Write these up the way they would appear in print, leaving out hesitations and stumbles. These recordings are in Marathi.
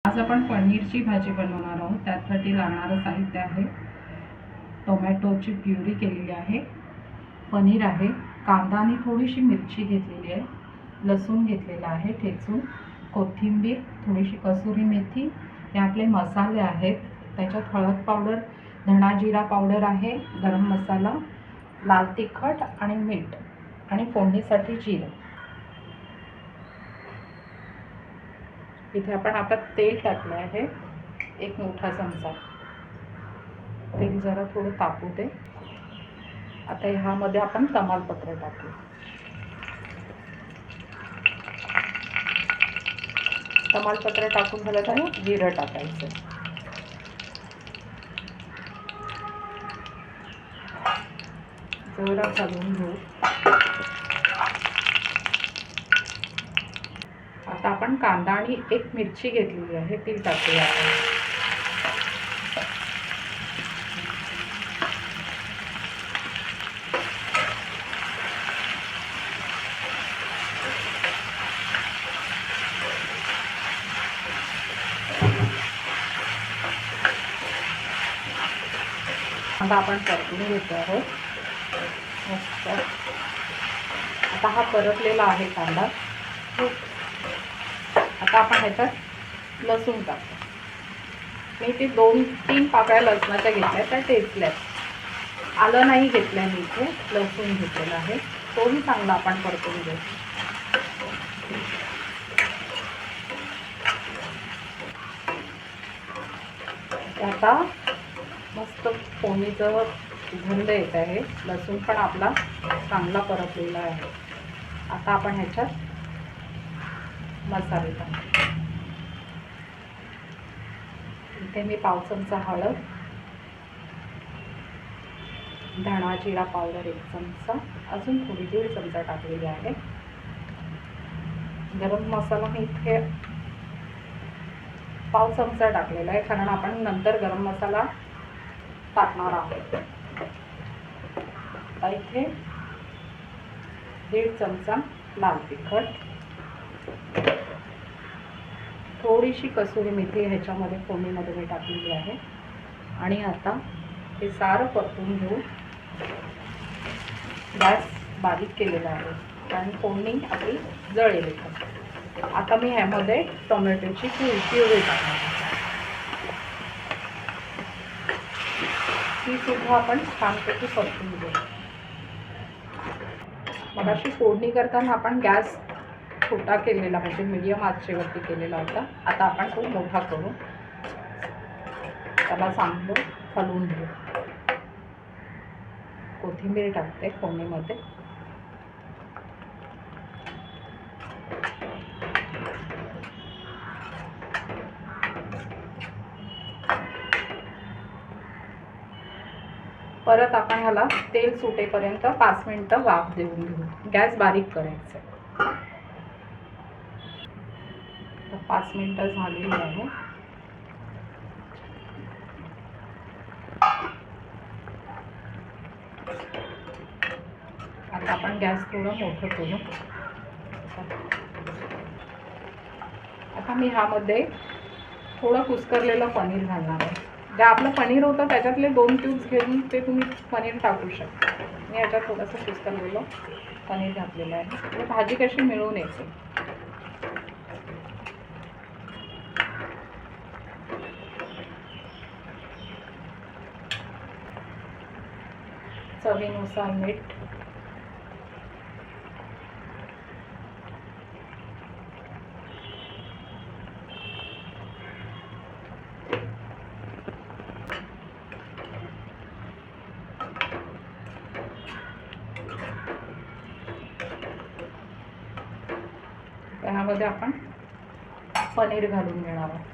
आज आपण पनीरची भाजी बनवणार आहोत। त्यासाठी लागणारं साहित्य आहे टोमॅटोची प्युरी केलेली आहे, पनीर आहे, कांदा आणि थोडीशी मिरची घेतलेली आहे, लसूण घेतलेला आहे ठेचून, कोथिंबीर, थोडीशी कसुरी मेथी, हे आपले मसाले आहेत। त्याच्यात हळद पावडर, धणा जिरा पावडर आहे, गरम मसाला, लाल तिखट आणि मीठ आणि फोडणीसाठी जिरे। इथे आपण आता तेल टाकले आहे, एक मोठा चमचा। तेल जरा थोडं तापू दे। आता ह्यामध्ये आपण तमालपत्र टाकू। तमालपत्र टाकून झालं तर जिरं टाकायचं। जरा घालून घेऊ। आता आपण कांदा आणि एक मिरची घेतलेली आहे ती टाकूया। आता आपण परतून घेतो आहोत मस्त। आता हा परतलेला आहे कांदा। आता आपण ह्याच्यात लसूण टाकू। मी ते 2-3 पाकळ्या लसणाच्या घेतल्या, त्या टेचल्यात। आलं नाही घेतलं मी, इथे लसूण घेतलेलं आहे। तोही चांगला आपण परतून घेऊ। आता मस्त फोडणीचं गंध येत आहे, लसूण पण आपला चांगला परतलेला आहे। आता आपण ह्याच्यात मसाले टाकू। इथे मी पाव चमचा हळद, धणा जिरा पावडर 1 चमचा, अजून थोडी 1.5 चमचा टाकलेली आहे। गरम मसाला मी इथे पाव चमचा टाकलेला आहे, कारण आपण नंतर गरम मसाला टाकणार आहोत। आता इथे 1.5 चमचा लाल तिखट, थोडीशी कसुरी मेथी ह्याच्यामध्ये फोडणीमध्ये मी टाकलेली आहे। आणि आता हे सारं परतून घेऊ। गॅस बारीक केलेला आहे कारण फोडणी आपली जळेल। आता मी ह्यामध्ये टोमॅटोची प्युरी टाकणार। ही सुद्धा आपण छानपैकी परतून घेऊ। मग अशी फोडणी करताना आपण गॅस छोटा केलेला, म्हणजे मीडियम आचेवरती केलेला होता। आता आपण तो मोठा करू, त्याला चांगलं हलवून घेऊ। कोथिंबीर टाकते फोडणीमध्ये। परत आपण ह्याला तेल सुटेपर्यंत 5 मिनिटं वाफ देऊन घेऊ। गॅस बारीक करायचा। 5 मिनिटं झालेली आहे। आता आपण गॅस थोडं मोठं करू। आता मी ह्यामध्ये थोडं कुस्करलेलं पनीर घालणार आहे। जे आपलं पनीर होतं त्याच्यातले 2 क्यूब्स घेऊन ते तुम्ही पनीर टाकू शकता। मी ह्याच्यात थोडंसं कुस्करलेलं पनीर घातलेलं आहे, म्हणजे भाजी कशी मिळून येते। चवीनुसार मीठ, त्यामध्ये आपण पनीर घालून घेणार आहोत।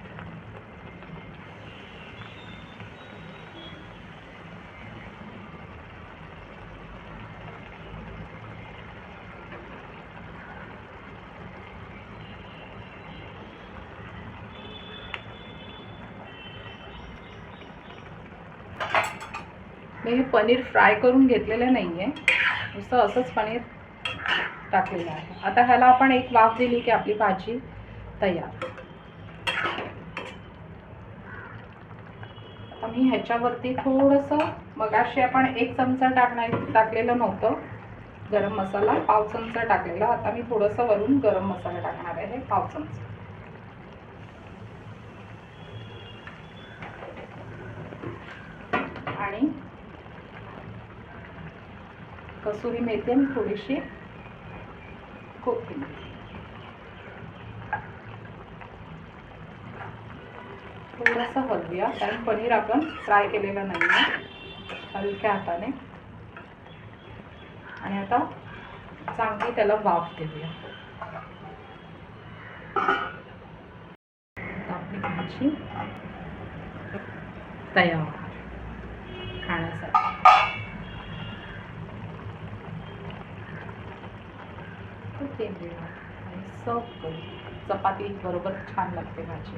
मी हे पनीर फ्राय करून घेतलेलं नाहीये, नुसतं असंच पनीर टाकलेलं आहे। आता ह्याला आपण एक वाफ दिली की आपली भाजी तयार। मी ह्याच्यावरती थोडंसं, मगाशी आपण 1 चमचा टाकलेलं नव्हतं गरम मसाला, पाव चमचा टाकलेला. आता मी थोडंसं वरून गरम मसाला टाकणार आहे, पाव चमचा. आणि कसुरी मेथी आणि थोडीशी कोथिंबीर. थोडंसं हलवूया, कारण पनीर आपण फ्राय केलेलं नाही आहे. हलक्या हाताने. आणि आता चांगली त्याला वाफ देऊया. आपली भाजी तयार खाण्यासाठी. आणि सर्व करू. चपाती बरोबर छान लागते भाजी.